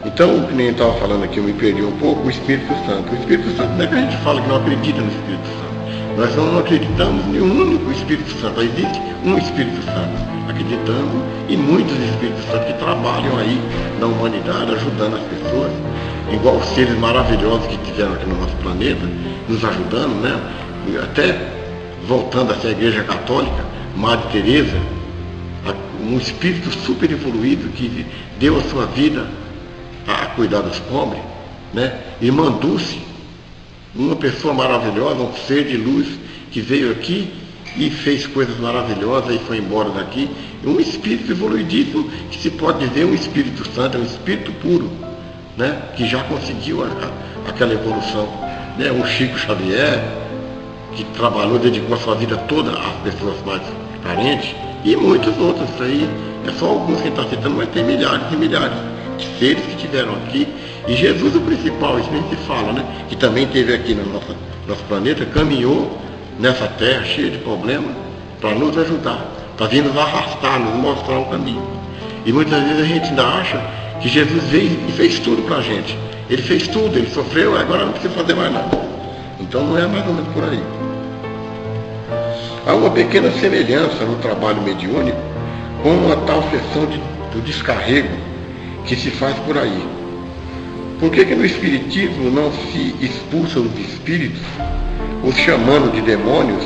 Então, o que nem eu estava falando aqui, eu me perdi um pouco, o Espírito Santo. O Espírito Santo, não é que a gente fala que não acredita no Espírito Santo. Nós não acreditamos em um único Espírito Santo. Existe um Espírito Santo. Acreditamos em muitos Espíritos Santos que trabalham aí na humanidade, ajudando as pessoas, igual os seres maravilhosos que tiveram aqui no nosso planeta, nos ajudando, né? Até voltando a ser a Igreja Católica, Madre Teresa, um espírito super evoluído que deu a sua vida a cuidar dos pobres, né? Irmã Dulce, uma pessoa maravilhosa, um ser de luz que veio aqui e fez coisas maravilhosas e foi embora daqui. Um espírito evoluidíssimo, que se pode dizer um Espírito Santo, um espírito puro, né? Que já conseguiu aquela evolução, né? O Chico Xavier, que trabalhou, dedicou a sua vida toda às pessoas mais carentes, e muitos outros. Isso aí é só alguns que a gente está citando, mas tem milhares e milhares de seres que estiveram aqui. E Jesus, o principal, isso nem se fala, né? Que também esteve aqui no nosso planeta, caminhou nessa terra cheia de problemas para nos ajudar, para vir nos arrastar, nos mostrar o caminho. E muitas vezes a gente ainda acha que Jesus veio e fez tudo para a gente. Ele fez tudo, ele sofreu, agora não precisa fazer mais nada. Então não é mais ou menos por aí. Há uma pequena semelhança no trabalho mediúnico com a tal sessão do descarrego que se faz por aí. Por que no Espiritismo não se expulsa os espíritos, os chamando de demônios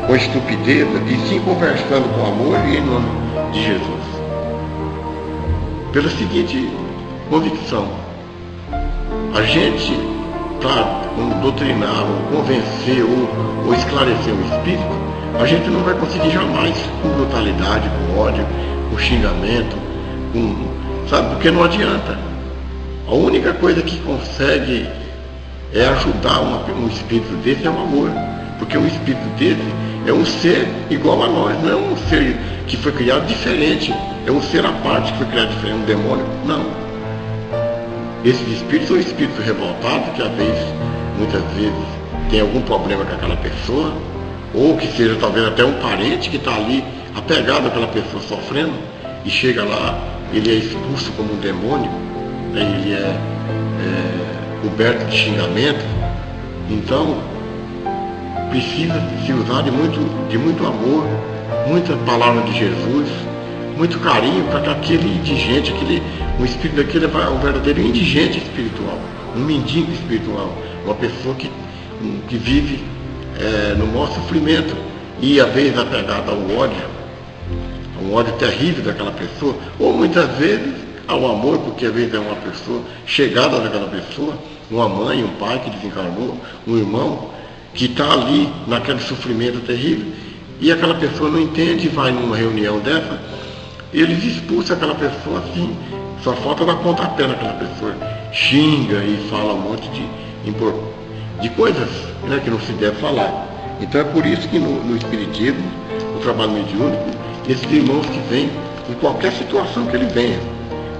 com estupidez, e sim conversando com amor e em nome de Jesus? Pela seguinte convicção: a gente, para doutrinar, ou convencer, ou esclarecer o espírito, a gente não vai conseguir jamais com brutalidade, com ódio, com xingamento, sabe? Porque não adianta. A única coisa que consegue é ajudar um espírito desse é o amor. Porque um espírito desse é um ser igual a nós, não é um ser que foi criado diferente, é um ser à parte que foi criado diferente, um demônio. Não. Esses espíritos são espíritos revoltados, que às vezes, muitas vezes, tem algum problema com aquela pessoa, ou que seja talvez até um parente que está ali apegado àquela pessoa sofrendo, e chega lá, ele é expulso como um demônio, né? Ele é coberto de xingamento. Então, precisa se usar de muito amor, muita palavra de Jesus, muito carinho para que aquele indigente, um espírito daquele é um verdadeiro indigente espiritual, um mendigo espiritual, uma pessoa que vive no maior sofrimento e às vezes apegada ao ódio, a um ódio terrível daquela pessoa, ou muitas vezes ao amor, porque às vezes é uma pessoa chegada daquela pessoa, uma mãe, um pai que desencarnou, um irmão que está ali naquele sofrimento terrível, e aquela pessoa não entende, vai numa reunião dessa, eles expulsam aquela pessoa assim, só falta dar pontapé naquela pessoa, xinga e fala um monte de coisas, né, que não se deve falar. Então é por isso que no Espiritismo, no trabalho mediúnico, esses irmãos que vêm, em qualquer situação que ele venha,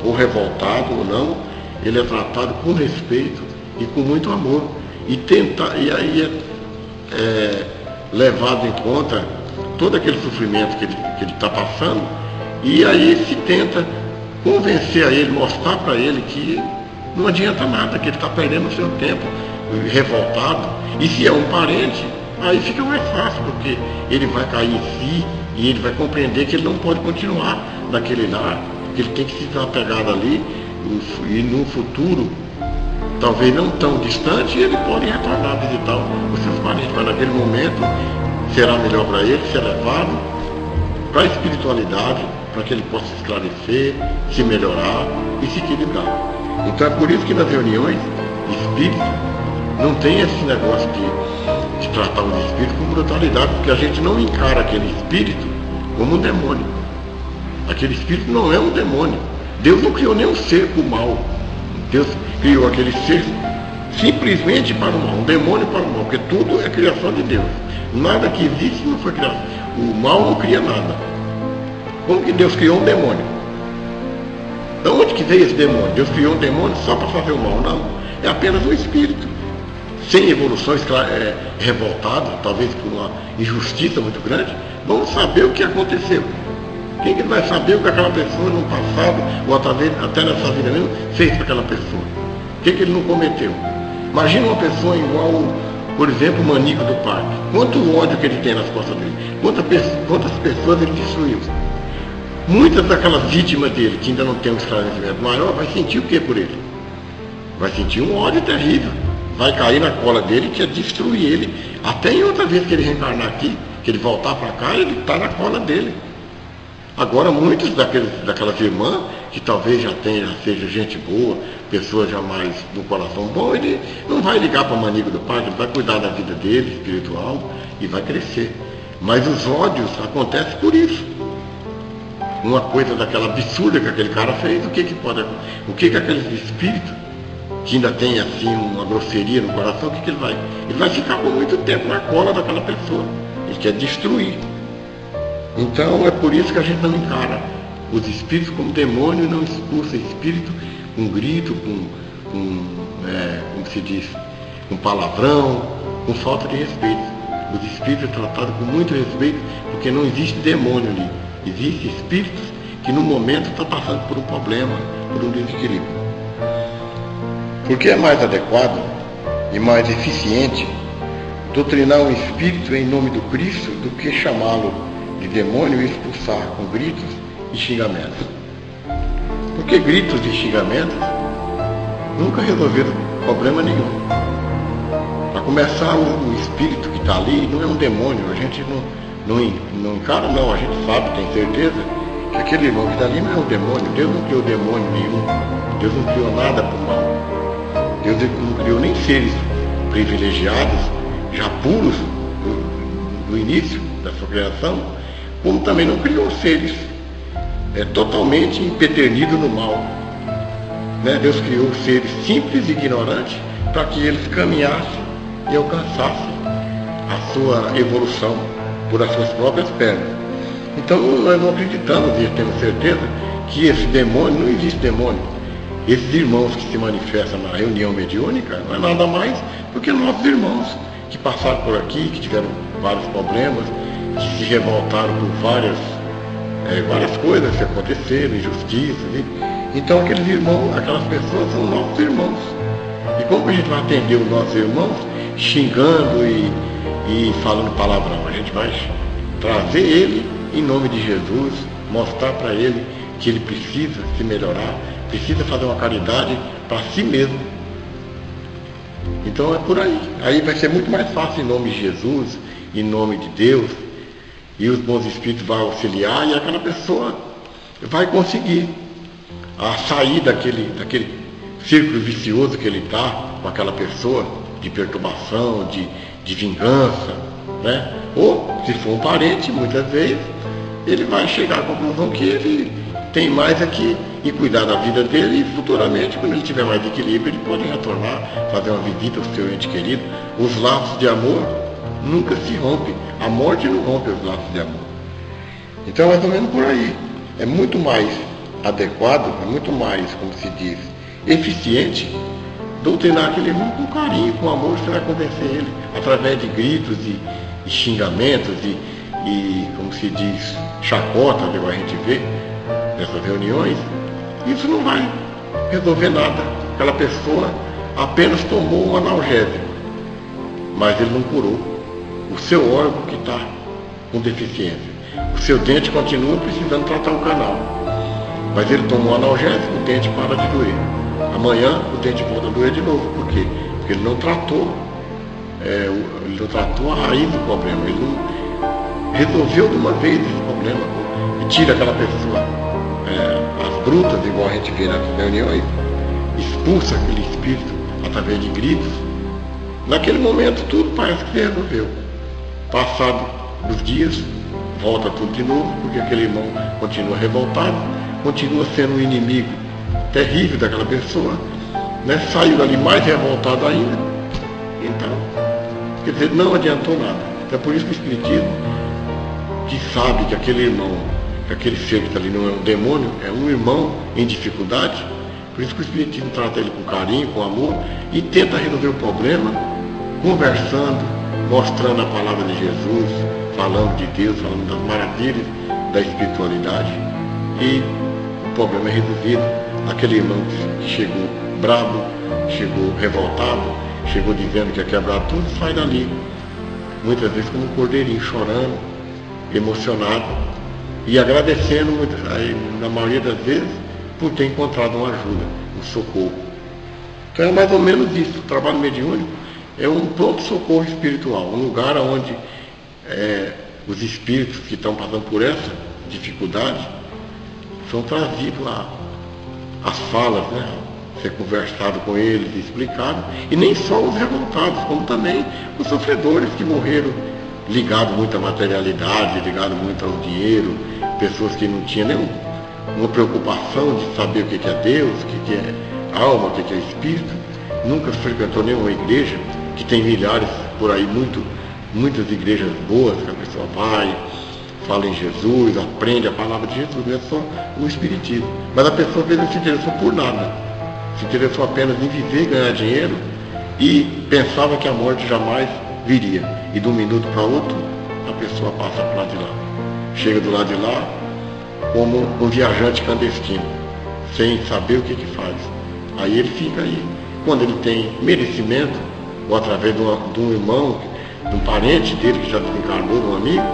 ou revoltado ou não, ele é tratado com respeito e com muito amor, e aí é levado em conta todo aquele sofrimento que ele está passando, e aí se tenta convencer a ele, mostrar para ele que não adianta nada, que ele está perdendo o seu tempo, revoltado. E se é um parente, aí fica mais fácil, porque ele vai cair em si e ele vai compreender que ele não pode continuar naquele lar, que ele tem que se desapegar dali, e no futuro, talvez não tão distante, ele pode retornar a visitar os seus parentes, mas naquele momento será melhor para ele ser levado para a espiritualidade, para que ele possa esclarecer, se melhorar e se equilibrar. Então é por isso que nas reuniões espíritas não tem esse negócio de tratar os espíritos com brutalidade, porque a gente não encara aquele espírito como um demônio. Aquele espírito não é um demônio. Deus não criou nenhum ser para o mal. Deus criou aquele ser simplesmente para o mal, um demônio para o mal, porque tudo é criação de Deus. Nada que existe não foi criado. O mal não cria nada. Como que Deus criou um demônio? De onde que veio esse demônio? Deus criou um demônio só para fazer o mal? Não. É apenas um espírito. Sem evolução revoltada, talvez por uma injustiça muito grande, vamos saber o que aconteceu. Quem que vai saber o que aquela pessoa no passado, ou até nessa vida mesmo, fez para aquela pessoa? O que ele não cometeu? Imagina uma pessoa igual, por exemplo, o Manico do Parque. Quanto ódio que ele tem nas costas dele. Quantas pessoas ele destruiu. Muitas daquelas vítimas dele, que ainda não tem um esclarecimento maior, vai sentir o que por ele? Vai sentir um ódio terrível. Vai cair na cola dele, que é destruir ele. Até em outra vez que ele reencarnar aqui, que ele voltar para cá, ele está na cola dele. Agora, muitos daquelas irmãs, que talvez já seja gente boa, pessoas já mais do coração bom, ele não vai ligar para o Manico do Parque, ele vai cuidar da vida dele, espiritual, e vai crescer. Mas os ódios acontecem por isso. Uma coisa daquela absurda que aquele cara fez, o que aqueles espíritos, que ainda tem assim uma grosseria no coração, o que ele vai? Ele vai ficar por muito tempo na cola daquela pessoa. Ele quer destruir. Então é por isso que a gente não encara os espíritos como demônio e não expulsa espírito com grito, como se diz, com palavrão, com falta de respeito. Os espíritos é tratado com muito respeito, porque não existe demônio ali. Existem espíritos que no momento estão passando por um problema, por um desequilíbrio. Porque é mais adequado e mais eficiente doutrinar um espírito em nome do Cristo do que chamá-lo de demônio e expulsar com gritos e xingamentos. Porque gritos e xingamentos nunca resolveram problema nenhum. Para começar, o espírito que está ali não é um demônio, a gente não encara, não, a gente sabe, tem certeza, que aquele irmão que está ali não é um demônio. Deus não criou demônio nenhum, Deus não criou nada para o mal. Deus não criou nem seres privilegiados, já puros do início da sua criação, como também não criou seres totalmente empedernidos no mal. Deus criou seres simples e ignorantes para que eles caminhassem e alcançassem a sua evolução por as suas próprias pernas. Então nós não acreditamos e temos certeza que esse demônio, não existe demônio. Esses irmãos que se manifestam na reunião mediúnica não é nada mais do que nossos irmãos que passaram por aqui, que tiveram vários problemas, que se revoltaram por várias coisas que aconteceram, injustiças. Então aqueles irmãos, aquelas pessoas são nossos irmãos. E como a gente vai atender os nossos irmãos xingando e falando palavrão? A gente vai trazer ele em nome de Jesus, mostrar para ele que ele precisa se melhorar, precisa fazer uma caridade para si mesmo. Então é por aí. Aí vai ser muito mais fácil em nome de Jesus, em nome de Deus, e os bons espíritos vão auxiliar e aquela pessoa vai conseguir sair daquele círculo vicioso que ele está com aquela pessoa, de perturbação, de vingança, né? Ou, se for um parente, muitas vezes, ele vai chegar à conclusão que ele tem mais aqui e cuidar da vida dele, e futuramente, quando ele tiver mais equilíbrio, ele pode retornar, fazer uma visita ao seu ente querido. Os laços de amor nunca se rompem. A morte não rompe os laços de amor. Então, mais ou menos por aí. É muito mais adequado, é muito mais, como se diz, eficiente doutrinar aquele irmão com carinho, com amor. Você vai convencer ele através de gritos e xingamentos e, como se diz, chacota, que a gente vê nessas reuniões. Isso não vai resolver nada. Aquela pessoa apenas tomou um analgésico, mas ele não curou o seu órgão que está com deficiência. O seu dente continua precisando tratar o canal, mas ele tomou um analgésico, o dente para de doer. Amanhã o dente volta a doer de novo. Por quê? Porque ele não tratou a raiz do problema. resolveu de uma vez esse problema e tira aquela pessoa, as brutas, igual a gente vê nas reuniões, expulsa aquele espírito através de gritos. Naquele momento tudo parece que se resolveu. Passado os dias, volta tudo de novo, porque aquele irmão continua revoltado, continua sendo um inimigo terrível daquela pessoa, né? Saiu dali mais revoltado ainda. Então, quer dizer, não adiantou nada. É por isso que o Espiritismo, que sabe que aquele irmão, que aquele ser que está ali não é um demônio, é um irmão em dificuldade, por isso que o Espiritismo trata ele com carinho, com amor, e tenta resolver o problema, conversando, mostrando a palavra de Jesus, falando de Deus, falando das maravilhas da espiritualidade, e o problema é resolvido. Aquele irmão que chegou bravo, chegou revoltado, chegou dizendo que ia quebrar tudo, sai dali, muitas vezes como um cordeirinho, chorando, emocionado e agradecendo, na maioria das vezes, por ter encontrado uma ajuda, um socorro. Então é mais ou menos isso. O trabalho mediúnico é um pronto-socorro espiritual, um lugar onde os espíritos que estão passando por essa dificuldade são trazidos lá, as falas, né? Ser conversado com eles, explicado, e nem só os revoltados, como também os sofredores que morreram ligados muito à materialidade, ligados muito ao dinheiro, pessoas que não tinham nenhuma preocupação de saber o que é Deus, o que é alma, o que é espírito, nunca frequentou nenhuma igreja, que tem milhares por aí, muitas igrejas boas, que a pessoa vai, fala em Jesus, aprende a palavra de Jesus, não é só o Espiritismo. Mas a pessoa às vezes não se interessou por nada, se interessou apenas em viver, ganhar dinheiro, e pensava que a morte jamais viria. E de um minuto para outro, a pessoa passa para lá de lá. Chega do lado de lá como um viajante clandestino, sem saber o que faz. Aí ele fica aí. Quando ele tem merecimento, ou através de um irmão, de um parente dele que já desencarnou, de um amigo,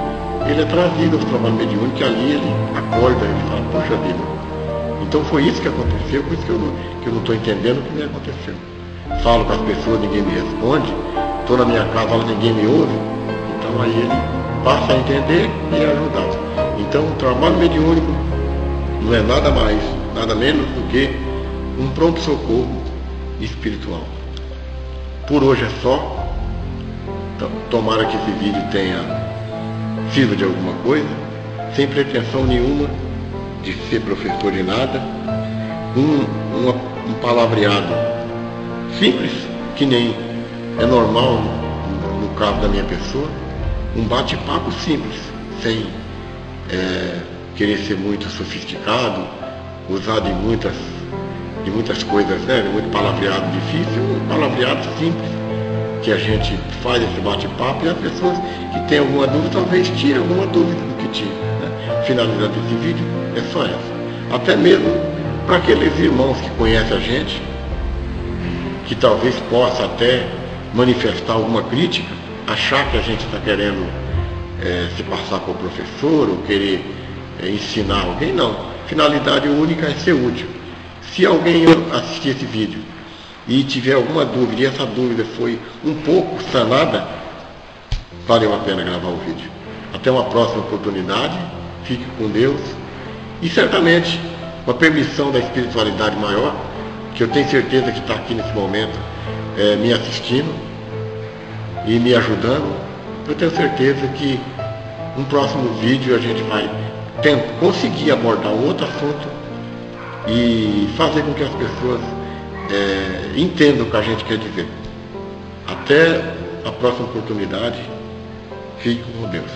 ele é trazido ao trabalho mediúnico, que ali ele acorda e fala, poxa vida. Então foi isso que aconteceu, por isso que eu não estou entendendo o que me aconteceu. Falo com as pessoas, ninguém me responde, estou na minha casa, ninguém me ouve. Então aí ele passa a entender e é ajudado. Então o trabalho mediúnico não é nada mais, nada menos do que um pronto-socorro espiritual. Por hoje é só. Então, tomara que esse vídeo sirva de alguma coisa, sem pretensão nenhuma de ser professor de nada, um palavreado simples, que nem é normal no caso da minha pessoa, um bate-papo simples, sem querer ser muito sofisticado, usar de muitas coisas, né? Muito palavreado difícil, um palavreado simples, que a gente faz esse bate-papo e as pessoas que têm alguma dúvida, talvez tirem alguma dúvida do que tinha. Né? Finalizando esse vídeo, é só essa. Até mesmo para aqueles irmãos que conhecem a gente, que talvez possa até manifestar alguma crítica, achar que a gente está querendo se passar por professor ou querer ensinar alguém, não. Finalidade única é ser útil. Se alguém assistir esse vídeo e tiver alguma dúvida, e essa dúvida foi um pouco sanada, valeu a pena gravar o vídeo. Até uma próxima oportunidade, fique com Deus, e certamente, com a permissão da espiritualidade maior, que eu tenho certeza que está aqui nesse momento, me assistindo e me ajudando, eu tenho certeza que no próximo vídeo a gente vai conseguir abordar um outro assunto e fazer com que as pessoas entendam o que a gente quer dizer. Até a próxima oportunidade. Fique com Deus.